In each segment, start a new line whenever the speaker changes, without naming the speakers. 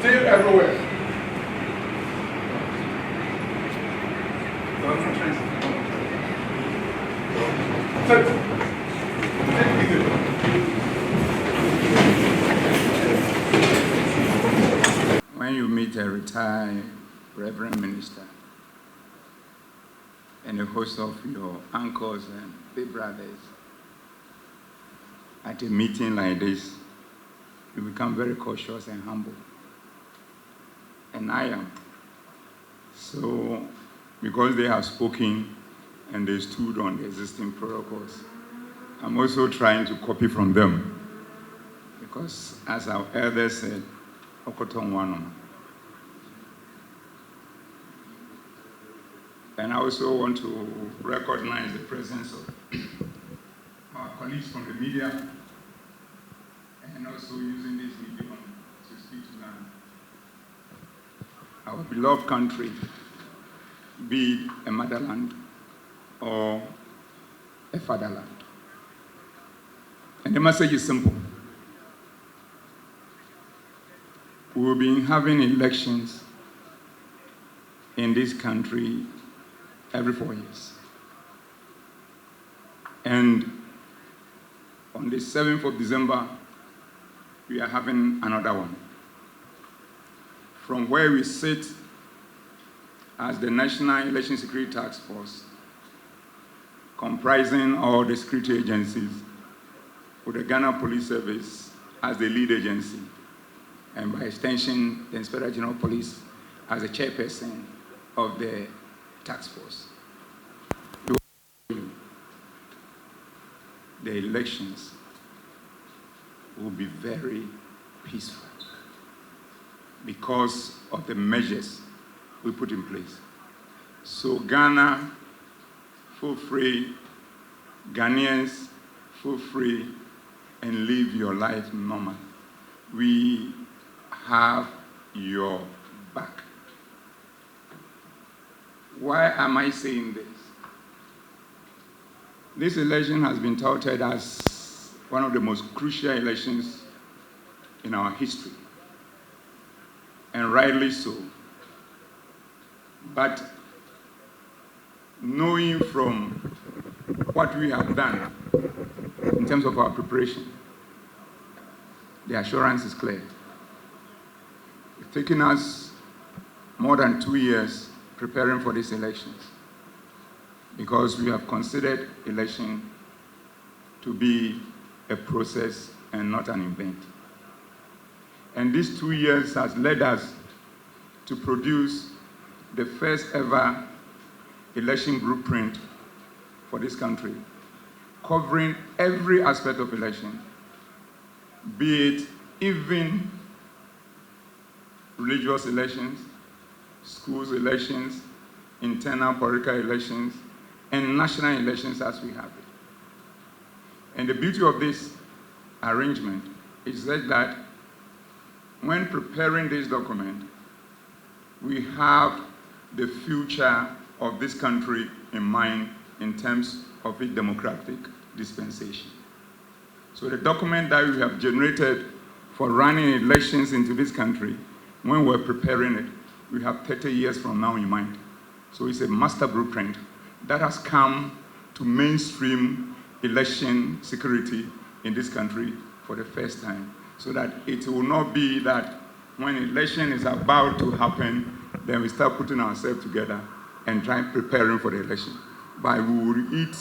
Still everywhere.
When you meet a retired Reverend Minister and a host of your uncles and big brothers at a meeting like this, you become very cautious and humble. And I am. So, because they have spoken and they stood on the existing protocols, I'm also trying to copy from them. Because as our elders said, Okoton Wanoma. And I also want to recognize the presence of our colleagues from the media and also using this medium to speak to them. Our beloved country, be it a motherland or a fatherland. And the message is simple. We will be having elections in this country every 4 years. And on the 7th of December, we are having another one. From where we sit as the National Election Security Task Force, comprising all the security agencies, with the Ghana Police Service as the lead agency, and by extension, the Inspector General of Police as the chairperson of the task force. The elections will be very peaceful because of the measures we put in place. So Ghana, feel free, Ghanaians, feel free and live your life normal. We have your back. Why am I saying this? This election has been touted as one of the most crucial elections in our history, and rightly so. But knowing from what we have done in terms of our preparation, the assurance is clear. It's taken us more than 2 years preparing for these elections because we have considered election to be a process and not an event. And these 2 years has led us to produce the first ever election blueprint for this country, covering every aspect of election, be it even religious elections, schools elections, internal political elections, and national elections as we have it. And the beauty of this arrangement is that when preparing this document, we have the future of this country in mind in terms of its democratic dispensation. So the document that we have generated for running elections into this country, when we're preparing it, we have 30 years from now in mind. So it's a master blueprint that has come to mainstream election security in this country for the first time, so that it will not be that when election is about to happen, then we start putting ourselves together and try preparing for the election. But we will eat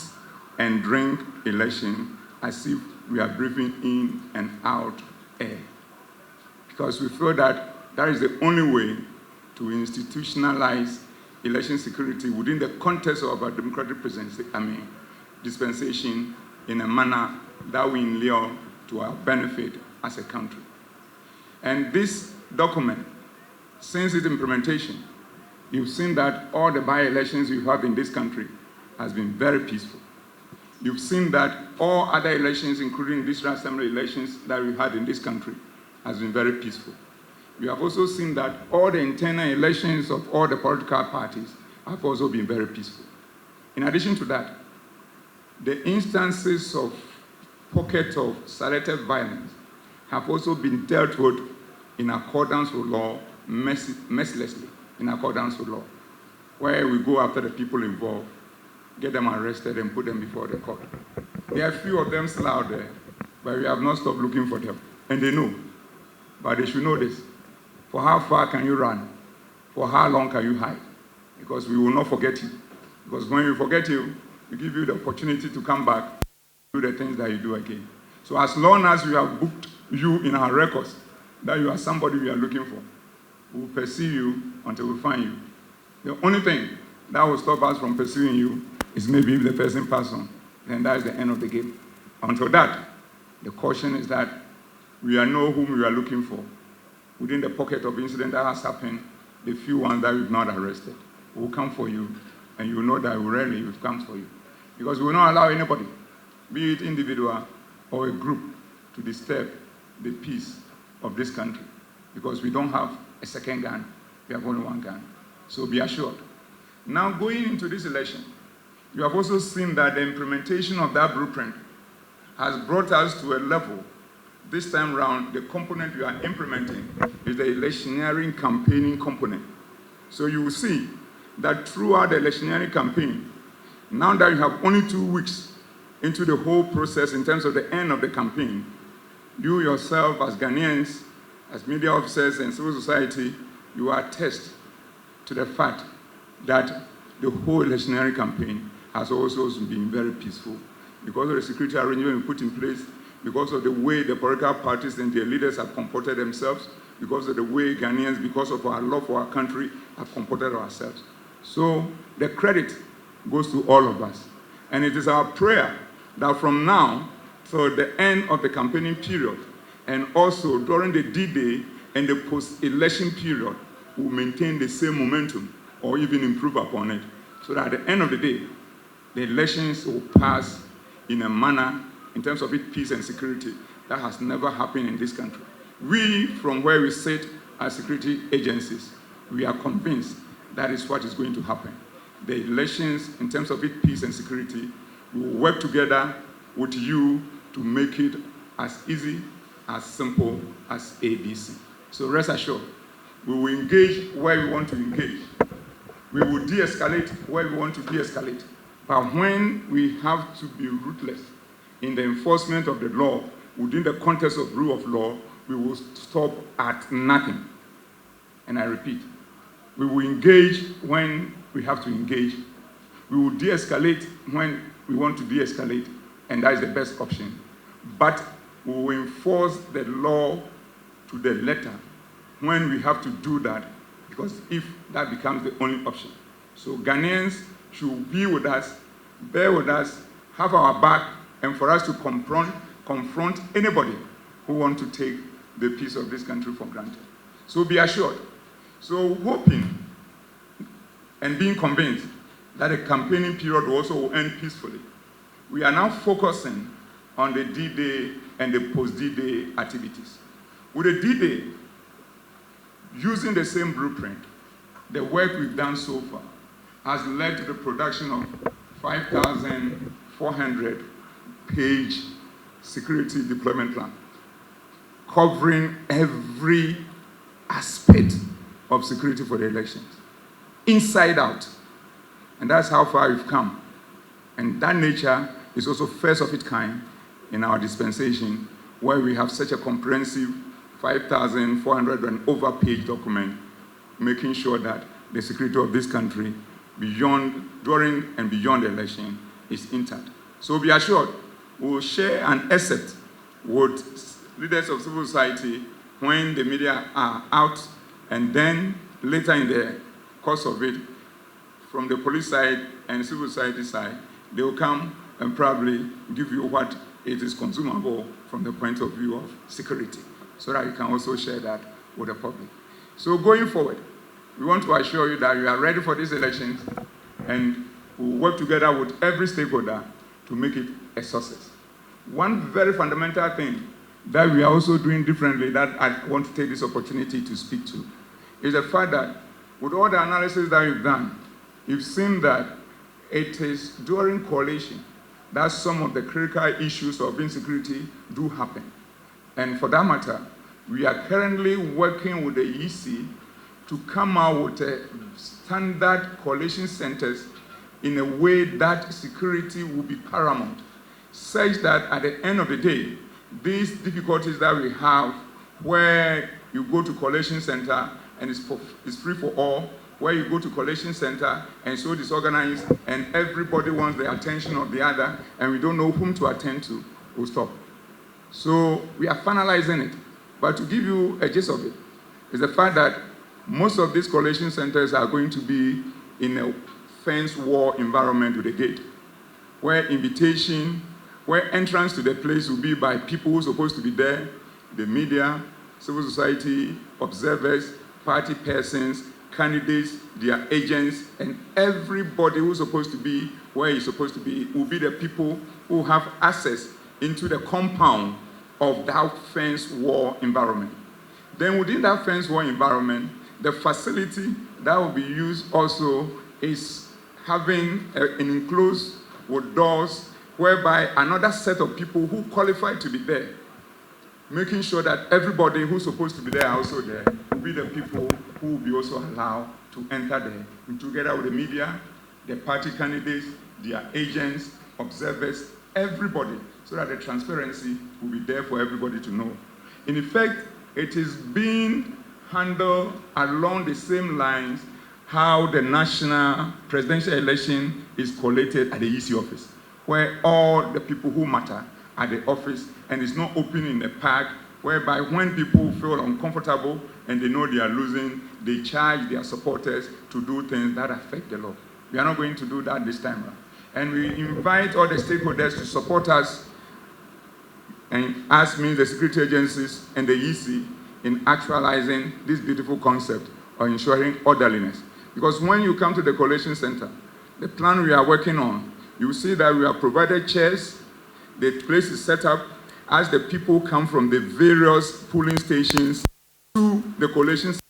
and drink election as if we are breathing in and out air. Because we feel that That is the only way to institutionalize election security within the context of our democratic dispensation in a manner that will inure to our benefit as a country. And this document, since its implementation, you've seen that all the by-elections you have in this country has been very peaceful. You've seen that all other elections, including district assembly elections that we had in this country, has been very peaceful. You have also seen that all the internal elections of all the political parties have also been very peaceful. In addition to that, the instances of pockets of selective violence have also been dealt with in accordance with law, mercilessly in accordance with law, where we go after the people involved, get them arrested and put them before the court. There are a few of them still out there, but we have not stopped looking for them. And they know, but they should know this. For how far can you run? For how long can you hide? Because we will not forget you. Because when we forget you, we give you the opportunity to come back, do the things that you do again. So as long as we have booked you in our records, that you are somebody we are looking for, we will pursue you until we find you. The only thing that will stop us from pursuing you is maybe if the person passes on, then that is the end of the game. Until that, the caution is that we know whom we are looking for. Within the pocket of incident that has happened, the few ones that we've not arrested will come for you, and you will know that rarely we've come for you. Because we will not allow anybody, be it individual or a group, to disturb the peace of this country. Because we don't have a second gun, we have only one gun. So be assured. Now going into this election, you have also seen that the implementation of that blueprint has brought us to a level. This time round, the component we are implementing is the electioneering campaigning component. So you will see that throughout the electioneering campaign, now that you have only 2 weeks into the whole process in terms of the end of the campaign, you yourself as Ghanaians, as media officers and civil society, you are attest to the fact that the whole electioneering campaign has also been very peaceful because of the security arrangement we put in place, because of the way the political parties and their leaders have comported themselves, because of the way Ghanaians, because of our love for our country, have comported ourselves. So the credit goes to all of us. And it is our prayer that from now till the end of the campaigning period, and also during the D-Day and the post-election period, we'll maintain the same momentum or even improve upon it, so that at the end of the day, the elections will pass in a manner, in terms of its peace and security, that has never happened in this country. We, from where we sit as security agencies, we are convinced that is what is going to happen. The elections, in terms of its peace and security, we will work together with you to make it as easy, as simple as ABC. So rest assured, we will engage where we want to engage. We will de-escalate where we want to de-escalate. But when we have to be ruthless in the enforcement of the law, within the context of rule of law, we will stop at nothing. And I repeat, we will engage when we have to engage. We will de-escalate when we want to de-escalate, and that is the best option. But we will enforce the law to the letter when we have to do that, because if that becomes the only option. So Ghanaians should be with us, bear with us, have our back, and for us to confront anybody who wants to take the peace of this country for granted. So be assured. So hoping and being convinced that the campaigning period also will end peacefully, we are now focusing on the D-Day and the post-D-Day activities. With the D-Day, using the same blueprint, the work we've done so far has led to the production of 5,400-page security deployment plan, covering every aspect of security for the elections, inside out. And that's how far we've come. And that nature is also first of its kind in our dispensation, where we have such a comprehensive 5,400 and over page document, making sure that the security of this country, during and beyond the election, is intact. So be assured, we will share an excerpt with leaders of civil society when the media are out And then later in the course of it, from the police side and civil society side, they will come and probably give you what it is consumable from the point of view of security, so that you can also share that with the public. So going forward, we want to assure you that we are ready for these elections, and we will work together with every stakeholder to make it a success. One very fundamental thing that we are also doing differently that I want to take this opportunity to speak to is the fact that with all the analysis that we've done, you've seen that it is during coalition that some of the critical issues of insecurity do happen. And for that matter, we are currently working with the EC to come out with a standard coalition centers in a way that security will be paramount, such that at the end of the day, these difficulties that we have, where you go to coalition center and it's free for all, where you go to coalition center and so disorganized and everybody wants the attention of the other and we don't know whom to attend to, will stop. So we are finalizing it. But to give you a gist of it, is the fact that most of these coalition centers are going to be in a fence wall environment with a gate, where invitation, where entrance to the place will be by people who are supposed to be there, the media, civil society, observers, party persons, candidates, their agents, and everybody who's supposed to be where he's supposed to be will be the people who have access into the compound of that fence wall environment. Then within that fence wall environment, the facility that will be used also is having an enclosed with doors whereby another set of people who qualify to be there, making sure that everybody who's supposed to be there also there will be the people who will be also allowed to enter there, and together with the media, the party candidates, their agents, observers, everybody, so that the transparency will be there for everybody to know. In effect, it is being handled along the same lines how the national presidential election is collated at the EC office, where all the people who matter at the office, and it's not open in the park, whereby when people feel uncomfortable and they know they are losing, they charge their supporters to do things that affect the law. We are not going to do that this time around. And we invite all the stakeholders to support us, and us means the security agencies and the EC, in actualizing this beautiful concept of ensuring orderliness. Because when you come to the Collation Center, the plan we are working on, you will see that we have provided chairs, the place is set up as the people come from the various polling stations to the Collation Center.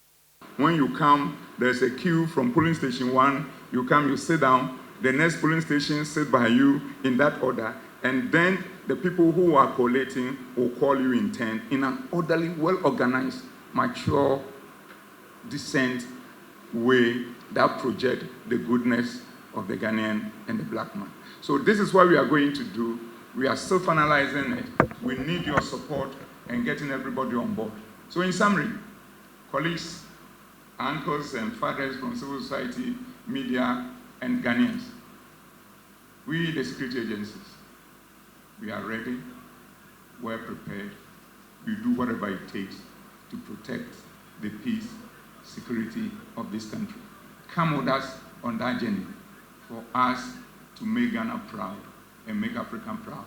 When you come, there's a queue from polling station 1, you come, you sit down, the next polling station sit by you in that order, and then the people who are collating will call you in turn in an orderly, well-organized, mature, decent way that project the goodness of the Ghanaian and the black man. So this is what we are going to do. We are still finalizing it. We need your support and getting everybody on board. So in summary, colleagues, uncles and fathers from civil society, media, and Ghanaians, we, the security agencies, we are ready, we're prepared, we do whatever it takes to protect the peace, security of this country. Come with us on that journey for us to make Ghana proud and make Africa proud.